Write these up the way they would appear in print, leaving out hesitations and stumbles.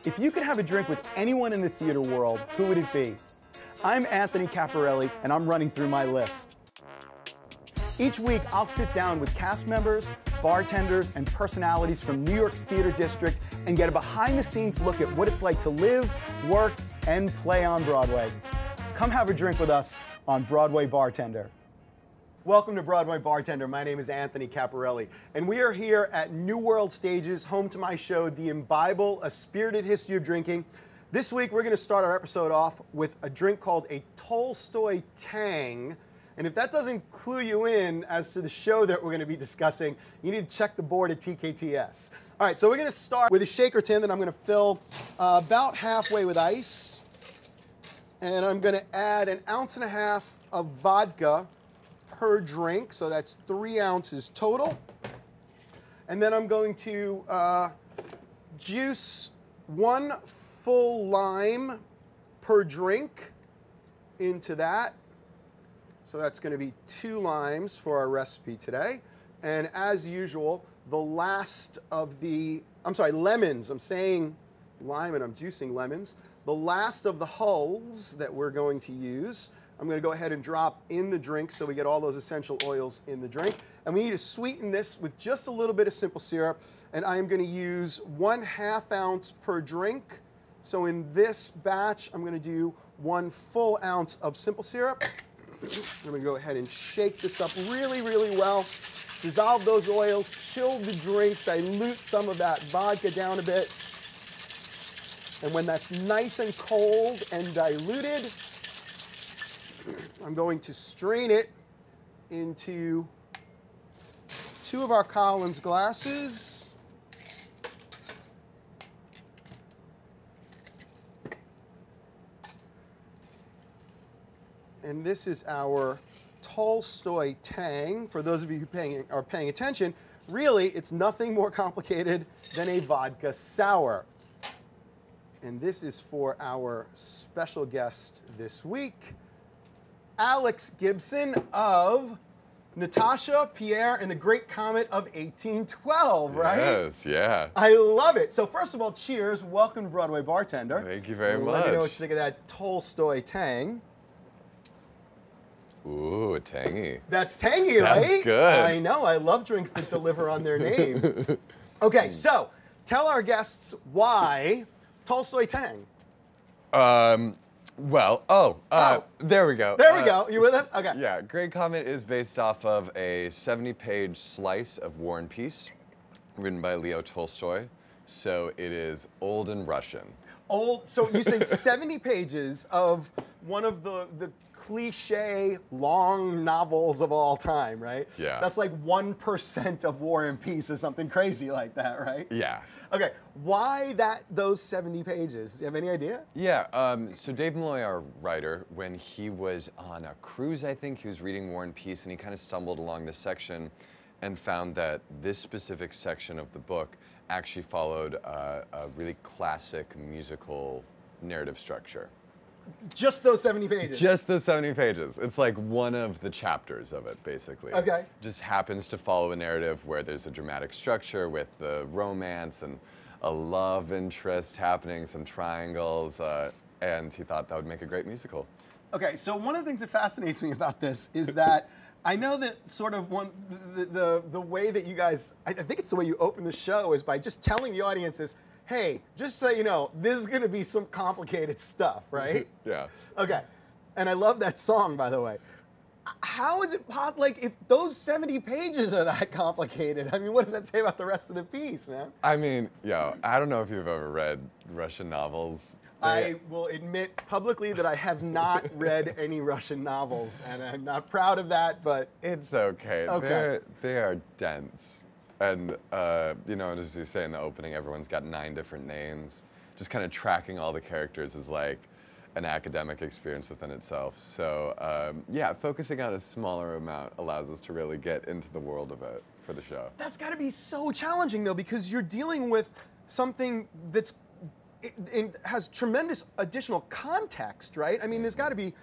If you could have a drink with anyone in the theater world, who would it be? I'm Anthony Caporale, and I'm running through my list. Each week, I'll sit down with cast members, bartenders, and personalities from New York's theater district and get a behind-the-scenes look at what it's like to live, work, and play on Broadway. Come have a drink with us on Broadway Bartender. Welcome to Broadway Bartender. My name is Anthony Caporale, and we are here at New World Stages, home to my show, The Imbible, A Spirited History of Drinking. This week, we're going to start our episode off with a drink called a Tolstoy Tang. And if that doesn't clue you in as to the show that we're going to be discussing, you need to check the board at TKTS. All right, so we're going to start with a shaker tin that I'm going to fill about halfway with ice. And I'm going to add 1.5 ounces of vodka per drink, so that's 3 ounces total. And then I'm going to juice 1 full lime per drink into that. So that's going to be 2 limes for our recipe today. And as usual, the last of lemons. I'm saying lime and I'm juicing lemons. The last of the hulls that we're going to use, I'm going to go ahead and drop in the drink so we get all those essential oils in the drink. And we need to sweeten this with just a little bit of simple syrup. And I am going to use 1/2 ounce per drink. So in this batch, I'm going to do 1 full ounce of simple syrup. I'm going to go ahead and shake this up really, really well. Dissolve those oils, chill the drink, dilute some of that vodka down a bit. And when that's nice and cold and diluted, I'm going to strain it into 2 of our Collins glasses. And this is our Tolstoy Tang. For those of you who are paying attention, really, it's nothing more complicated than a vodka sour. And this is for our special guest this week, Alex Gibson of NATASHA, PIERRE, and the Great Comet of 1812, right? Yes, yeah. I love it. So first of all, cheers. Welcome to Broadway Bartender. Thank you very much. Let me know what you think of that Tolstoy Tang. Ooh, tangy. That's tangy, right? That's good. I know. I love drinks that deliver on their name. Okay, so tell our guests why Tolstoy Tang. There we go. There we go. You with us? Okay. Yeah, Great Comet is based off of a 70-page slice of War and Peace, written by Leo Tolstoy. So it is old and Russian. Old. So you say 70 pages of one of the cliche long novels of all time, right? Yeah. That's like 1% of War and Peace or something crazy like that, right? Yeah. Okay. Why those 70 pages? Do you have any idea? Yeah, so Dave Malloy, our writer, when he was on a cruise, I think, he was reading War and Peace, and he kind of stumbled along this section and found that this specific section of the book actually followed a really classic musical narrative structure. Just those 70 pages? Just those 70 pages. It's like one of the chapters of it, basically. Okay. Just happens to follow a narrative where there's a dramatic structure with the romance and a love interest happening, some triangles, and he thought that would make a great musical. Okay, so one of the things that fascinates me about this is that I know that sort of the way that you guys, I think it's the way you open the show is by just telling the audiences, hey, just so you know, this is going to be some complicated stuff, right? Yeah. Okay. And I love that song, by the way. How is it possible, like, if those 70 pages are that complicated, I mean, what does that say about the rest of the piece, man? I mean, I don't know if you've ever read Russian novels. I will admit publicly that I have not read any Russian novels, and I'm not proud of that, but... It's okay. Okay. They are dense. And, as you say in the opening, everyone's got 9 different names. Just kind of tracking all the characters is like an academic experience within itself. So, focusing on a smaller amount allows us to really get into the world of it for the show. That's got to be so challenging, though, because you're dealing with something that's it has tremendous additional context, right? I mean, there's got to be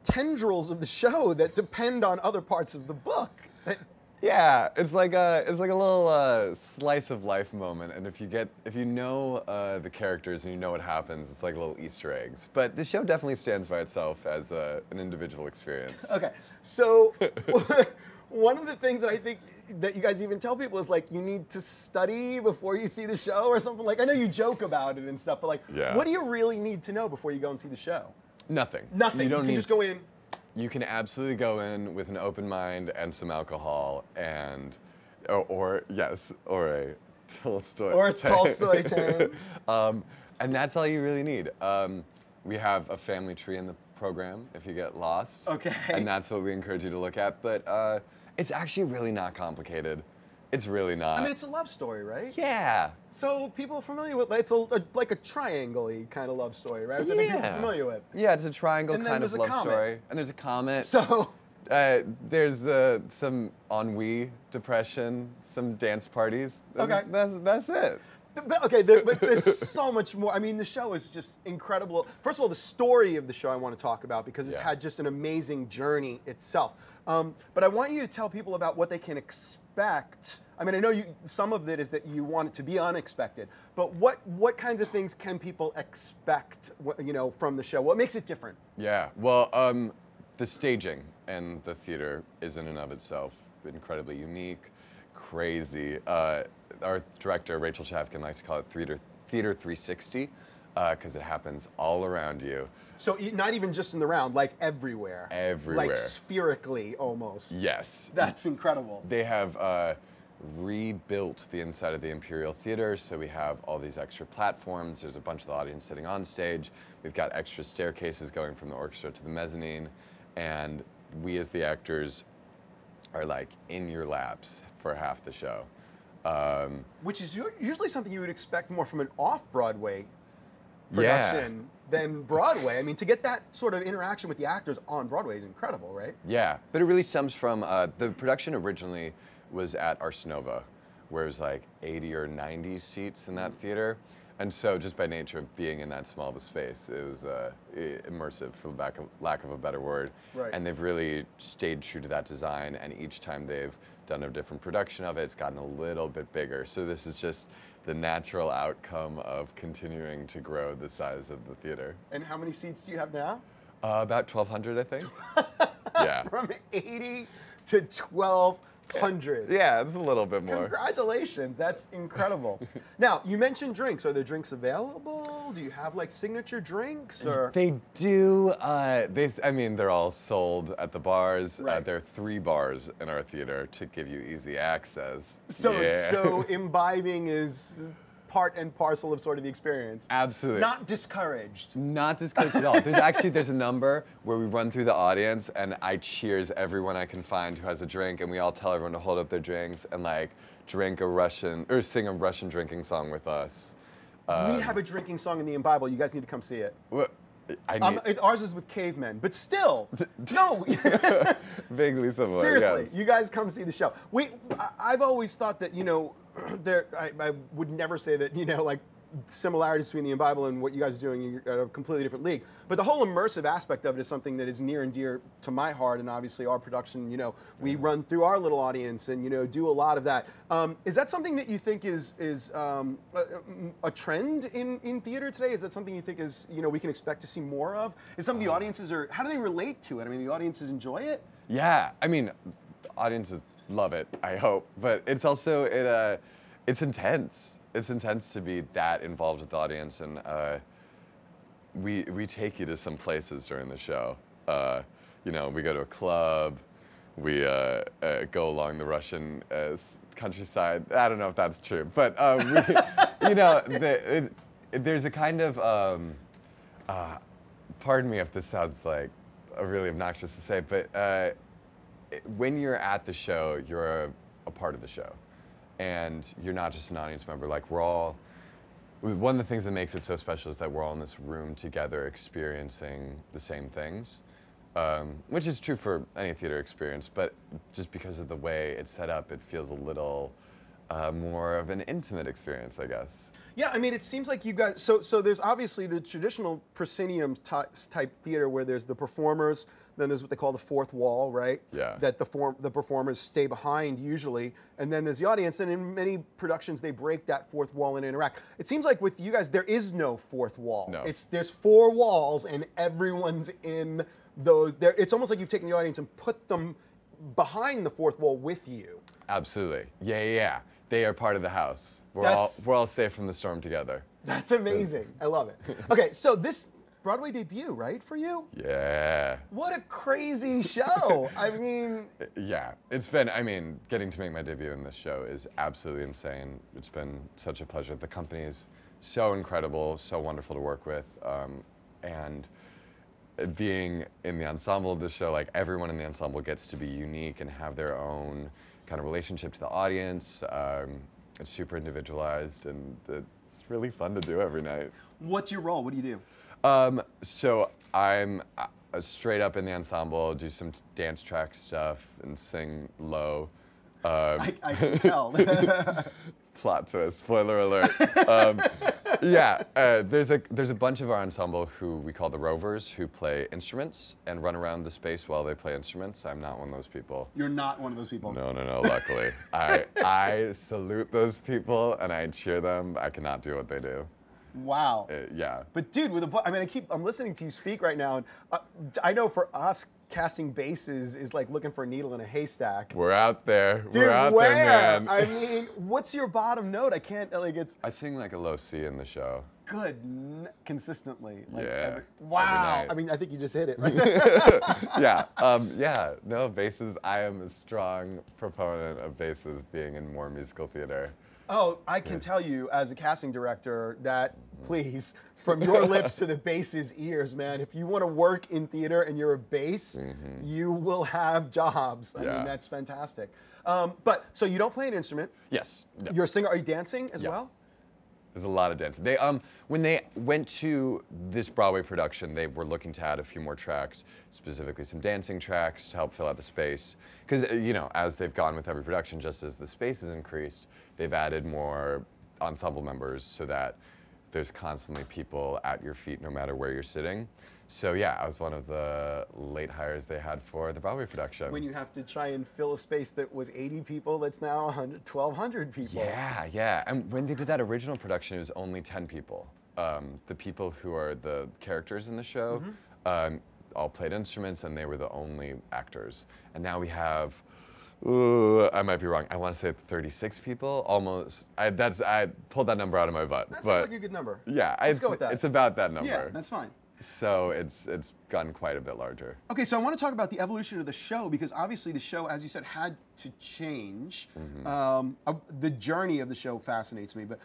tendrils of the show that depend on other parts of the book. Yeah, it's like a little slice of life moment, and if you know the characters and you know what happens, it's like little Easter eggs. But the show definitely stands by itself as an individual experience. Okay, so one of the things that I think that you guys even tell people is like you need to study before you see the show or something. Like I know you joke about it and stuff, but like, what do you really need to know before you go and see the show? Nothing. Nothing. You can just go in. You can absolutely go in with an open mind and some alcohol, and or a Tolstoy. Or a Tolstoy tang. And that's all you really need. We have a family tree in the program if you get lost. Okay. And that's what we encourage you to look at. But it's actually really not complicated. It's really not. I mean, it's a love story, right? Yeah. So people are familiar with it's like a triangle-y kind of love story, right? Which I think people are familiar with. Yeah, it's a triangle kind of love story. And there's a comet. So there's some ennui, depression, some dance parties. Okay. That's it. Okay, but there's so much more. I mean, the show is just incredible. First of all, the story of the show I want to talk about because it's had just an amazing journey itself. But I want you to tell people about what they can expect. I mean, I know some of it is that you want it to be unexpected, but what kinds of things can people expect, from the show? What makes it different? Yeah, well, the staging and the theater is in and of itself incredibly unique, crazy. Our director, Rachel Chavkin, likes to call it Theater 360 because it happens all around you. So not even just in the round, like everywhere. Everywhere. Like spherically, almost. Yes. That's incredible. They have rebuilt the inside of the Imperial Theater, so we have all these extra platforms. There's a bunch of the audience sitting on stage. We've got extra staircases going from the orchestra to the mezzanine, and we as the actors are like in your laps for half the show. Which is usually something you would expect more from an off-Broadway production than Broadway. I mean, to get that sort of interaction with the actors on Broadway is incredible, right? Yeah, but it really stems from, the production originally was at Ars Nova, where it was like 80 or 90 seats in that theater. And so just by nature of being in that small of a space, it was immersive, for lack of a better word. Right. And they've really stayed true to that design, and each time they've done a different production of it, it's gotten a little bit bigger. So this is just the natural outcome of continuing to grow the size of the theater. And how many seats do you have now? About 1,200, I think. Yeah. From 80 to 1,200. Yeah, it's a little bit more. Congratulations, that's incredible. Now, you mentioned drinks. Are there drinks available? Do you have like signature drinks? Or? They do. I mean, they're all sold at the bars. Right. There are 3 bars in our theater to give you easy access. So imbibing is part and parcel of sort of the experience. Absolutely. Not discouraged. Not discouraged at all. There's a number where we run through the audience and I cheers everyone I can find who has a drink, and we all tell everyone to hold up their drinks and like sing a Russian drinking song with us. We have a drinking song in the Bible. You guys need to come see it. Ours is with cavemen, but still, no. Vaguely similar. Seriously, yes. you guys come see the show. I've always thought that I would never say that like similarities between the Bible and what you guys are doing are a completely different league. But the whole immersive aspect of it is something that is near and dear to my heart, and obviously our production, we run through our little audience and do a lot of that. Is that something that you think is a trend in theater today? Is that something you think is we can expect to see more of? Is some of the audiences how do they relate to it? I mean, the audiences enjoy it? Yeah, I mean, the audiences love it, I hope, but it's also it's intense. It's intense to be that involved with the audience, and we take you to some places during the show. We go to a club, we go along the Russian countryside. I don't know if that's true, but there's a kind of pardon me if this sounds like really obnoxious to say, but when you're at the show, you're a part of the show. And you're not just an audience member. Like, one of the things that makes it so special is that we're all in this room together experiencing the same things, which is true for any theater experience, but just because of the way it's set up, it feels a little more of an intimate experience, I guess. Yeah, I mean, it seems like you guys. So there's obviously the traditional proscenium type theater where there's the performers, then there's what they call the fourth wall, right? Yeah. That the performers stay behind usually, and then there's the audience. And in many productions, they break that fourth wall and interact. It seems like with you guys, there is no fourth wall. No. There's four walls, and everyone's in those. It's almost like you've taken the audience and put them behind the fourth wall with you. Absolutely. Yeah. They are part of the house. We're all safe from the storm together. That's amazing. I love it. Okay, so this Broadway debut, right, for you? Yeah. What a crazy show. I mean... Yeah. It's been, I mean, getting to make my debut in this show is absolutely insane. It's been such a pleasure. The company is so incredible, so wonderful to work with. And being in the ensemble of this show, like everyone in the ensemble gets to be unique and have their own kind of relationship to the audience. It's super individualized, and it's really fun to do every night. What's your role? What do you do? So I'm straight up in the ensemble, do some dance track stuff, and sing low. I can tell. Plot twist, spoiler alert. Yeah, there's a bunch of our ensemble who we call the Rovers, who play instruments and run around the space while they play instruments. I'm not one of those people. You're not one of those people? No, luckily. I salute those people and I cheer them. I cannot do what they do. Wow. Yeah. But dude, I'm listening to you speak right now, and I know for us, casting basses is like looking for a needle in a haystack. We're out there. Dude, we're out where? there, man. I mean, what's your bottom note? I can't, like, it's... I sing like a low C in the show. Good, consistently. Like Yeah. Wow. Every night. I mean, I think you just hit it right there. Yeah. No, basses, I am a strong proponent of basses being in more musical theater. Oh, I can tell you as a casting director that, please, from your lips to the bass's ears, man, if you want to work in theater and you're a bass, you will have jobs. I mean, that's fantastic. But, so you don't play an instrument. Yes. No. You're a singer. Are you dancing as well? There's a lot of dancing. They when they went to this Broadway production, they were looking to add a few more tracks, specifically some dancing tracks to help fill out the space. Because you know, as they've gone with every production, just as the space has increased, they've added more ensemble members so that there's constantly people at your feet no matter where you're sitting. So yeah, I was one of the late hires they had for the Broadway production. When you have to try and fill a space that was 80 people, that's now 1,200 people. Yeah. And when they did that original production, it was only 10 people. The people who are the characters in the show all played instruments, and they were the only actors. And now we have, I might be wrong, I want to say 36 people, almost. I pulled that number out of my butt. That sounds like a good number. Yeah, let's go with that. It's about that number. Yeah, that's fine. So it's gotten quite a bit larger. Okay, so I want to talk about the evolution of the show, because obviously the show, as you said, had to change. The journey of the show fascinates me, but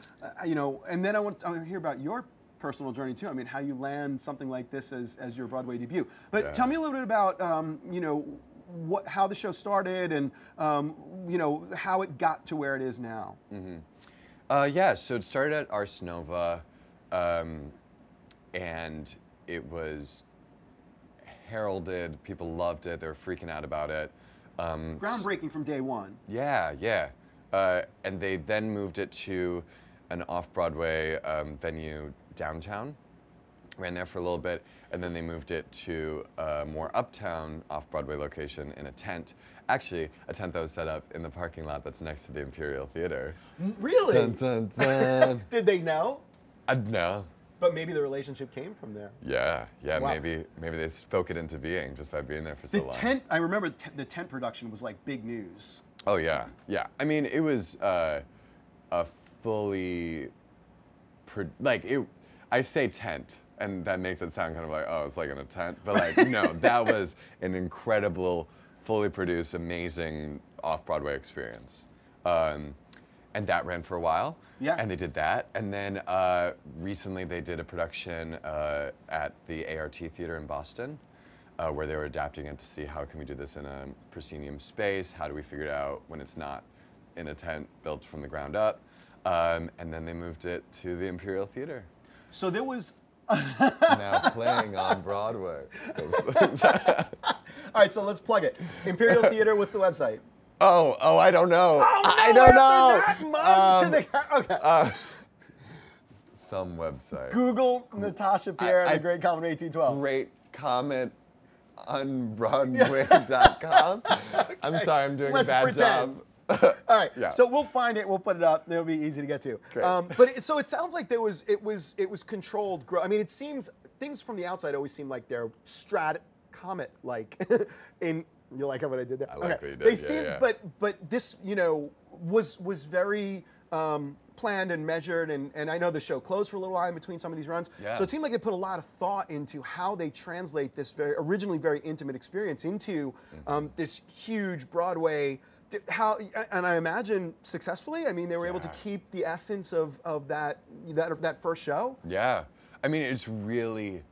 you know, and then I want to hear about your personal journey too. I mean, how you land something like this as your Broadway debut. But tell me a little bit about you know, how the show started, and you know, how it got to where it is now. Yeah, so it started at Ars Nova, and it was heralded. People loved it. They were freaking out about it. Groundbreaking from day one. Yeah. And they then moved it to an off-Broadway venue downtown. Ran there for a little bit, and then they moved it to a more uptown off-Broadway location in a tent. Actually, a tent that was set up in the parking lot that's next to the Imperial Theater. Really? Dun, dun, dun. Did they know? No. But maybe the relationship came from there. Yeah, Wow. maybe they spoke it into being just by being there for so long. Tent, I remember the tent production was like big news. Oh yeah. I mean, it was a fully, I say tent, and that makes it sound kind of like, oh, it's like in a tent, but like, no, that was an incredible, fully produced, amazing off-Broadway experience. And that ran for a while. Yeah. And they did that. And then recently they did a production at the ART Theater in Boston, where they were adapting it to see how can we do this in a proscenium space, how do we figure it out when it's not in a tent built from the ground up. And then they moved it to the Imperial Theater. So there was... Now playing on Broadway. All right, so let's plug it. Imperial Theater, what's the website? Oh, I don't know. Oh, no, I don't know. That mug to the, okay. Some website. Google Natasha Pierre and the Great Comet 1812. Great Comet on Broadway.com. Okay. I'm sorry, I'm doing a bad job. All right, yeah. So we'll find it. We'll put it up. It'll be easy to get to. So it sounds like it was controlled growth. I mean, it seems things from the outside always seem like they're comet like. In you like how what I did there? I like what you did. They seem, but this was very. Planned and measured, and I know the show closed for a little while in between some of these runs. Yeah. So it seemed like it put a lot of thought into how they translate this originally very intimate experience into this huge Broadway. And I imagine successfully. I mean, they were able to keep the essence of that first show. Yeah, I mean, it's really,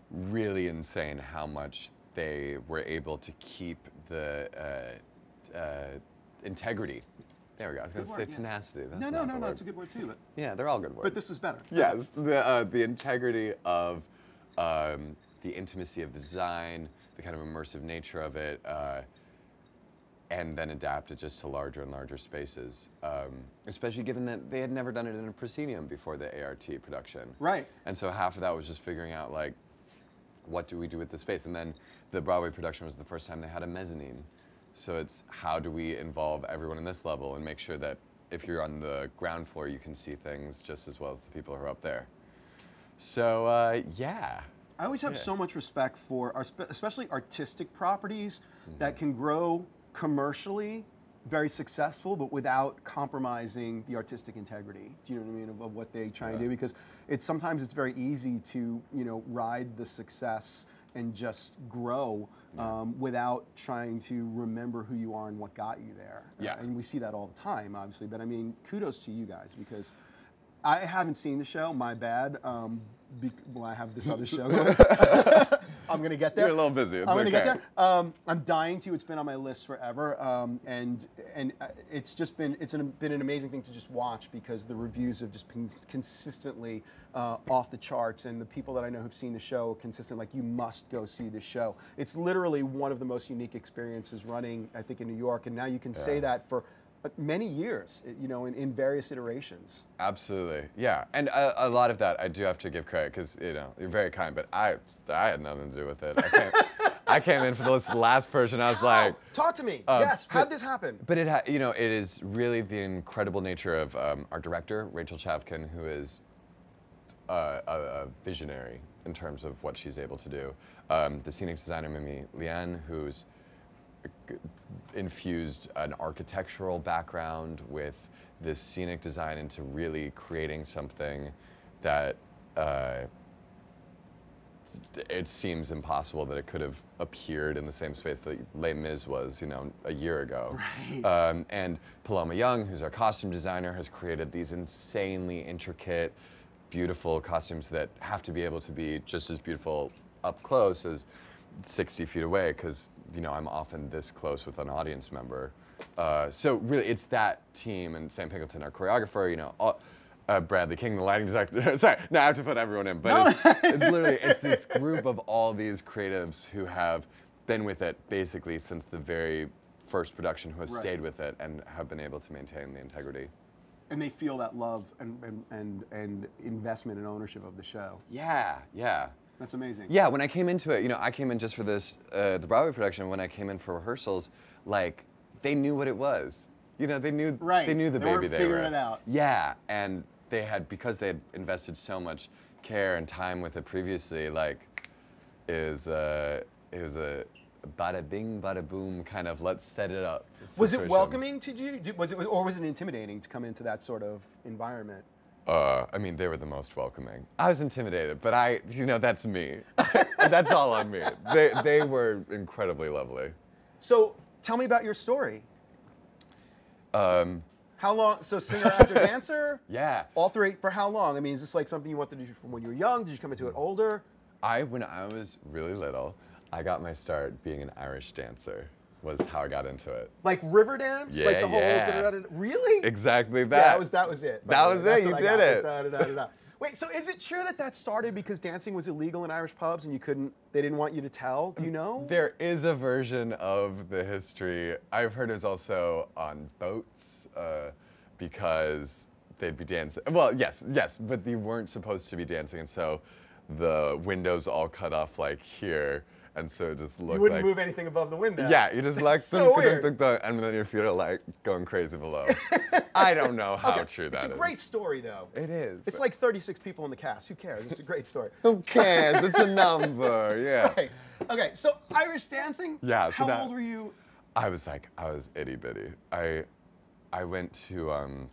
really insane how much they were able to keep the integrity. There we go. I was going to say tenacity. That's No, it's a good word too. But yeah, they're all good words. But this was better. Yes, the integrity of the intimacy of the design, the kind of immersive nature of it, and then adapt it just to larger and larger spaces. Especially given that they had never done it in a proscenium before the ART production. Right. And so half of that was just figuring out, like, what do we do with the space? And then the Broadway production was the first time they had a mezzanine. So it's how do we involve everyone in this level and make sure that if you're on the ground floor, you can see things just as well as the people who are up there. So yeah. I always have so much respect for especially artistic properties that can grow commercially, very successful, but without compromising the artistic integrity. Do you know what I mean of what they try and do? Because sometimes it's very easy to ride the success and just grow without trying to remember who you are and what got you there. Yeah. And we see that all the time, obviously. But I mean, kudos to you guys, because I haven't seen the show. My bad. Well, I have this other show going. I'm going to get there. You're a little busy. It's I'm going to okay. get there. I'm dying to. It's been on my list forever, and it's just been been an amazing thing to just watch, because the reviews have just been consistently off the charts, and the people that I know who've seen the show are consistent. Like, you must go see this show. It's literally one of the most unique experiences running, I think, in New York, and now you can say that for many years, in various iterations. Absolutely, yeah. And a lot of that I do have to give credit, because you're very kind, but I had nothing to do with it. I came in for the last version. I was like, talk to me. Yes, how'd this happen? But it is really the incredible nature of our director, Rachel Chavkin, who is a visionary in terms of what she's able to do. The scenic designer, Mimi Lian, who's infused an architectural background with this scenic design into really creating something that it seems impossible that it could have appeared in the same space that Les Mis was, a year ago. Right. And Paloma Young, who's our costume designer, has created these insanely intricate, beautiful costumes that have to be able to be just as beautiful up close as 60 feet away, because I'm often this close with an audience member. So really, it's that team, and Sam Pinkleton, our choreographer, Bradley King, the lighting designer. Sorry, now I have to put everyone in, but it's literally, it's this group of all these creatives who have been with it basically since the very first production, who have stayed with it and have been able to maintain the integrity. And they feel that love and investment and ownership of the show. Yeah, yeah. That's amazing. Yeah, when I came into it, I came in just for this, the Broadway production. When I came in for rehearsals, like, they knew what it was. They knew the baby they were figuring it out. Yeah, and they had, because they had invested so much care and time with it previously, like, it was a bada bing, bada boom kind of let's set it up. Was it welcoming to you? Or was it intimidating to come into that sort of environment? I mean, they were the most welcoming. I was intimidated, but that's me. That's all on me. They were incredibly lovely. So tell me about your story. How long? So singer, actor, dancer? Yeah. All three. For how long? I mean, is this like something you wanted to do from when you were young? Did you come into it older? When I was really little, I got my start being an Irish dancer. Was how I got into it. Like river dance? Yeah, like the whole yeah. Really? Exactly that. Yeah, that was it. That was it. You did it. Wait, so is it true that that started because dancing was illegal in Irish pubs and they didn't want you to tell? Do you know? There is a version of the history. I've heard it was also on boats because they'd be dancing. Well, yes, but they weren't supposed to be dancing, and so the windows all cut off like here, and so it just looked like... You wouldn't move anything above the window. Yeah, you just like... so weird. And then your feet are like going crazy below. I don't know how true that is. It's a great story, though. It is. It's like 36 people in the cast. Who cares? It's a great story. Who cares? It's a number, yeah. Right. Okay, so Irish dancing? Yeah. So How old were you? I was itty bitty. I went to...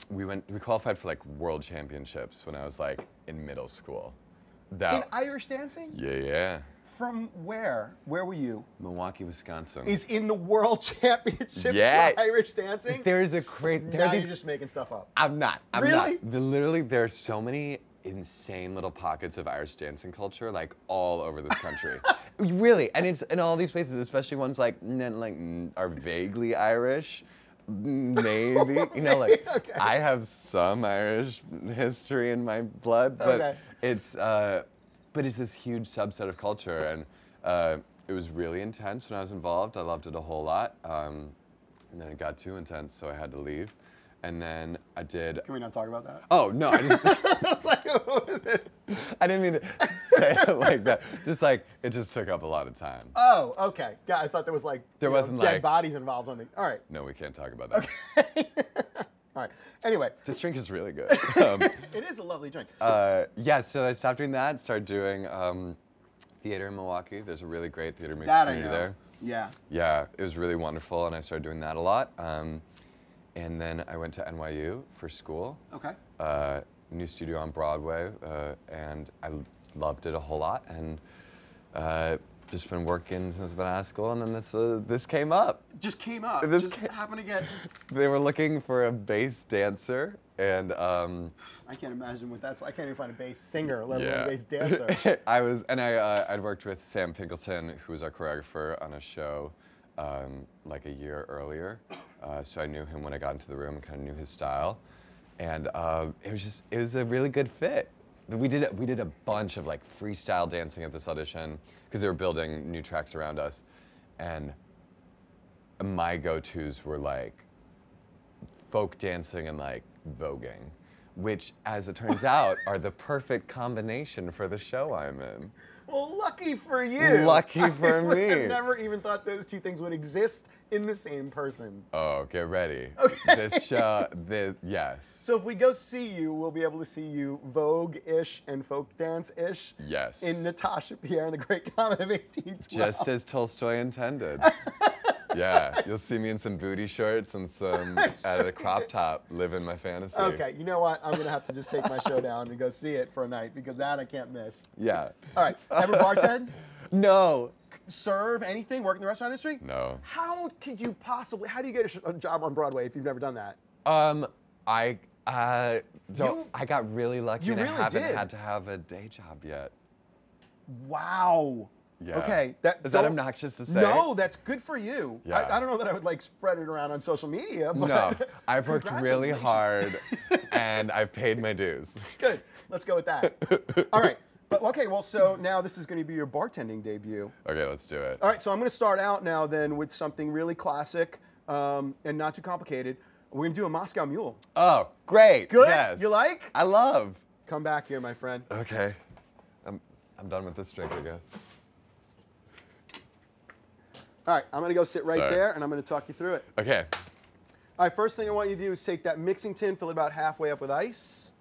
We qualified for like world championships when I was like in middle school. In Irish dancing? Yeah. From where? Where were you? Milwaukee, Wisconsin. Is in the world championships for Irish dancing? There's a crazy... Now you're just making stuff up. I'm not. Really? Literally, there's so many insane little pockets of Irish dancing culture, like all over this country. Really, and it's in all these places, especially ones like are vaguely Irish. Maybe, you know, like I have some Irish history in my blood, but it's this huge subset of culture, and it was really intense when I was involved. I loved it a whole lot, and then it got too intense, so I had to leave. And then I did... Can we not talk about that? Oh, no. I was like, what is it? I didn't mean to say it like that. Just like, it just took up a lot of time. Oh, okay. Yeah, I thought there was like, there wasn't dead bodies involved or something. All right. No, we can't talk about that. Okay. All right. Anyway. This drink is really good. It is a lovely drink. Yeah, so I stopped doing that, started doing theater in Milwaukee. There's a really great theater community there. Yeah. Yeah, it was really wonderful, and I started doing that a lot. And then I went to NYU for school. Okay. New studio on Broadway, and I loved it a whole lot. And just been working since I've been out of school, and then this came up. Just came up. Just happened to get... They were looking for a bass dancer, and I can't imagine what that's. I can't even find a bass singer, let alone a bass dancer. I'd worked with Sam Pinkleton, who was our choreographer on a show like a year earlier. So I knew him when I got into the room and kind of knew his style. And it was a really good fit. We did a bunch of like freestyle dancing at this audition because they were building new tracks around us. And my go-tos were like folk dancing and like voguing, which as it turns out are the perfect combination for the show I'm in. Well, lucky for you. Lucky for me. I never even thought those two things would exist in the same person. Oh, get ready. Okay. This show, yes. So if we go see you, we'll be able to see you Vogue-ish and folk dance-ish. Yes. In Natasha, Pierre, and the Great Comet of 1812. Just as Tolstoy intended. Yeah, you'll see me in some booty shorts and some at a crop top, living my fantasy. Okay, you know what? I'm gonna have to just take my show down and go see it for a night because that I can't miss. Yeah. All right, ever bartend? No. Serve anything? Work in the restaurant industry? No. How could you possibly? How do you get a job on Broadway if you've never done that? I got really lucky and I haven't had to have a day job yet. Wow. Yeah. Okay. Is that obnoxious to say? No, that's good for you. Yeah. I don't know that I would like spread it around on social media, but no, I've worked really hard and I've paid my dues. Good. Let's go with that. All right. But okay, well, so now this is going to be your bartending debut. Okay, let's do it. All right, so I'm going to start out now then with something really classic and not too complicated. We're going to do a Moscow Mule. Oh, great. Good? Yes. You like? I love. Come back here, my friend. Okay. I'm done with this drink, I guess. All right, I'm going to go sit right there, and I'm going to talk you through it. Okay. All right, first thing I want you to do is take that mixing tin, fill it about halfway up with ice.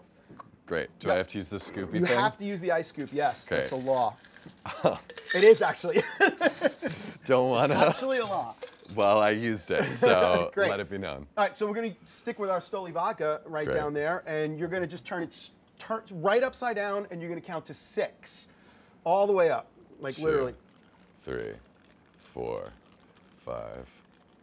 Great. Do I have to use the scoopy thing? You have to use the ice scoop, yes. Okay. That's a law. It is actually. Don't want to. Actually a law. Well, I used it, so let it be known. All right, so we're going to stick with our Stoli vodka right down there, and you're going to just turn it right upside down, and you're going to count to 6. All the way up, like 2, literally. 3, 4, 5,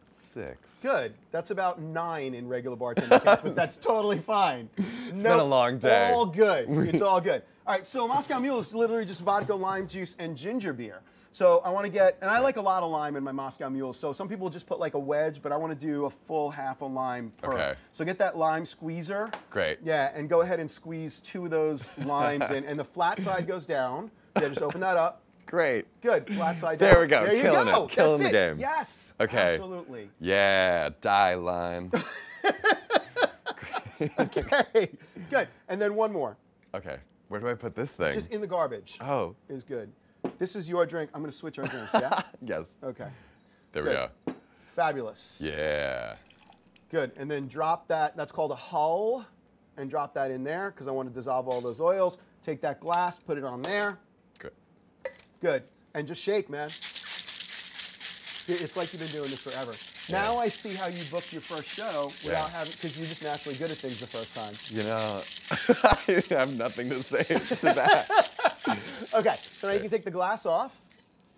6. Good. That's about 9 in regular bartending counts, but that's totally fine. It's been a long day. All good. It's all good. All right, so Moscow Mule is literally just vodka, lime juice, and ginger beer. So I want to get, and I like a lot of lime in my Moscow Mule. So some people just put like a wedge, but I want to do a full half a lime per. Okay. So get that lime squeezer. Great. Yeah, and go ahead and squeeze 2 of those limes in, and the flat side goes down. Yeah, just open that up. Great. Good, flat side down. There we go. There you Killing go. it. Killing That's the it. game. Yes. Okay. Absolutely. Yeah, die lime. Okay, good. And then one more. Okay, where do I put this thing? Just in the garbage. Oh. Is good. This is your drink. I'm going to switch our drinks, yeah? Yes. Okay. There Good. we go. Fabulous. Yeah. Good. And then drop that. That's called a hull. And drop that in there because I want to dissolve all those oils. Take that glass, put it on there. Good. Good. And just shake, man. It's like you've been doing this forever. Yeah. Now I see how you booked your first show without having, because you're just naturally good at things the first time. You know, I have nothing to say to that. Okay, so now you can take the glass off.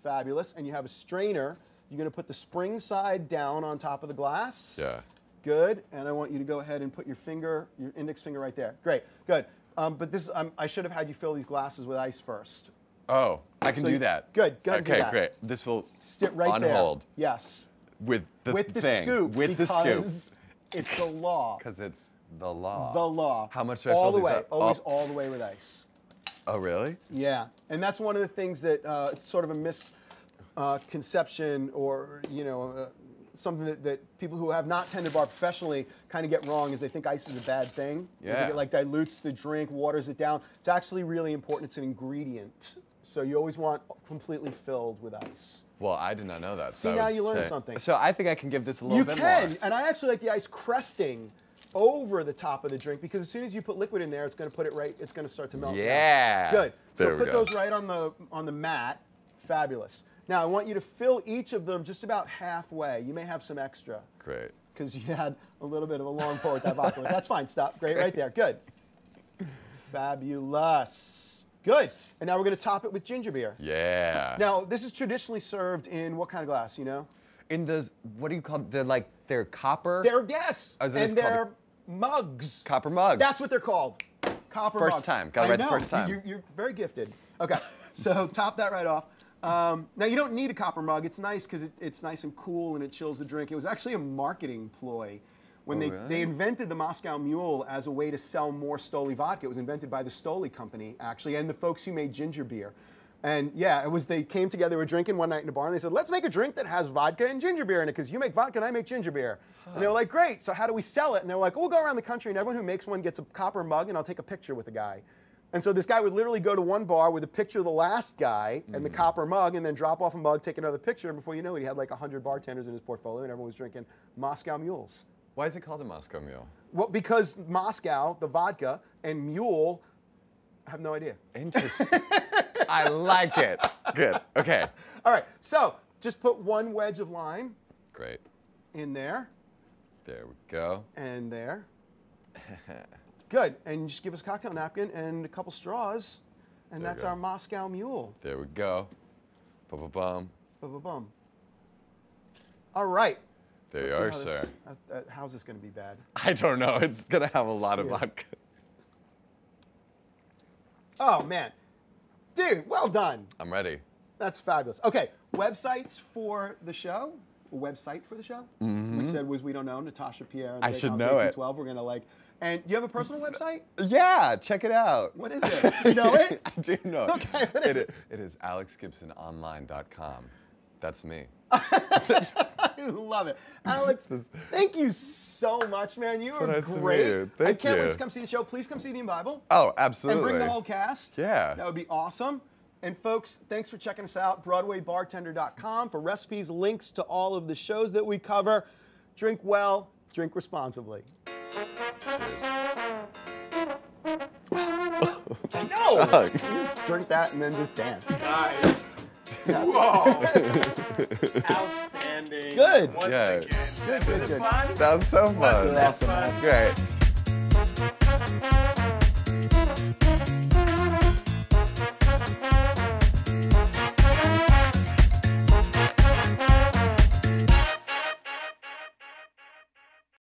Fabulous. And you have a strainer. You're going to put the spring side down on top of the glass. Yeah. Good. And I want you to go ahead and put your finger, your index finger right there. Great. Good. But this, I should have had you fill these glasses with ice first. Oh, I can do that. Good. Go ahead and do Okay, that. great. This will Sit right on there. hold. Yes. With the thing. Scoop. With the scoop. Because it's the law. Because it's the law. The law. How much should I all fill the these way. up? Always Oh. all the way with ice. Oh, really? Yeah, and that's one of the things that it's sort of a misconception, or something that people who have not tended bar professionally kind of get wrong, is they think ice is a bad thing. They think Yeah. it like dilutes the drink, waters it down. It's actually really important. It's an ingredient, so you always want completely filled with ice. Well, I did not know that. See, so I now would you learned say- something. So I think I can give this a little You bit can, more. and I actually like the ice cresting over the top of the drink, because as soon as you put liquid in there, it's going to put it right. It's going to start to melt. Yeah. Down. Good. There So we put go. those right on the mat. Fabulous. Now I want you to fill each of them just about halfway. You may have some extra Great. because you had a little bit of a long pour with that vodka. That's fine. Stop. Great. Right there. Good. Fabulous. Good. And now we're going to top it with ginger beer. Yeah. Now this is traditionally served in what kind of glass? You know? In those, what do you call? They're copper. Yes. Oh, is it And just called they're mugs. Copper mugs. That's what they're called. Copper mugs. First time. Got it right the first time. You're very gifted. Okay, so top that right off. Now you don't need a copper mug. It's nice because it's nice and cool and it chills the drink. It was actually a marketing ploy. When they invented the Moscow Mule as a way to sell more Stoli vodka. It was invented by the Stoli company, actually, and the folks who made ginger beer. And yeah, they came together, they were drinking one night in a bar, and they said, let's make a drink that has vodka and ginger beer in it, because you make vodka and I make ginger beer. And they were like, great, so how do we sell it? And they were like, we'll go around the country and everyone who makes one gets a copper mug and I'll take a picture with the guy. And so this guy would literally go to one bar with a picture of the last guy and the copper mug, and then drop off a mug, take another picture, and before you know it, he had like 100 bartenders in his portfolio and everyone was drinking Moscow Mules. Why is it called a Moscow Mule? Well, because Moscow, the vodka, and Mule, I have no idea. Interesting. I like it. Good. Okay. All right, so just put one wedge of lime Great. in there, There we go. and there. Good, and just give us a cocktail napkin and a couple straws, and There you that's go. our Moscow Mule. There we go. Ba-ba-bum. Ba-ba-bum. All right. There Let's you see are, how sir. How's this going to be bad? I don't know. It's going to have a lot of Yeah. vodka. Oh, man. Dude, well done. I'm ready. That's fabulous. Okay, websites for the show? A website for the show? We said was We Don't Know, Natasha, Pierre, and I the should Great know Comet it. 1812. We're going to like, and you have a personal website? Yeah, check it out. What is it? Do you know it? I do know it. Okay, what is it? It is alexgibsononline.com. That's me. I love it. Alex, thank you so much, man. You So are nice to meet great. you. I Thank can't wait you. to come see the show. Please come see the Imbible. Oh, absolutely. And bring the whole cast. Yeah. That would be awesome. And folks, thanks for checking us out. BroadwayBartender.com for recipes, links to all of the shows that we cover. Drink well, drink responsibly. Cheers. No! You just drink that and then just dance. Guys. Whoa. Outstanding. Good. Once Yeah. again. Good, good, good. Fun? That was so fun. Awesome, man. Great.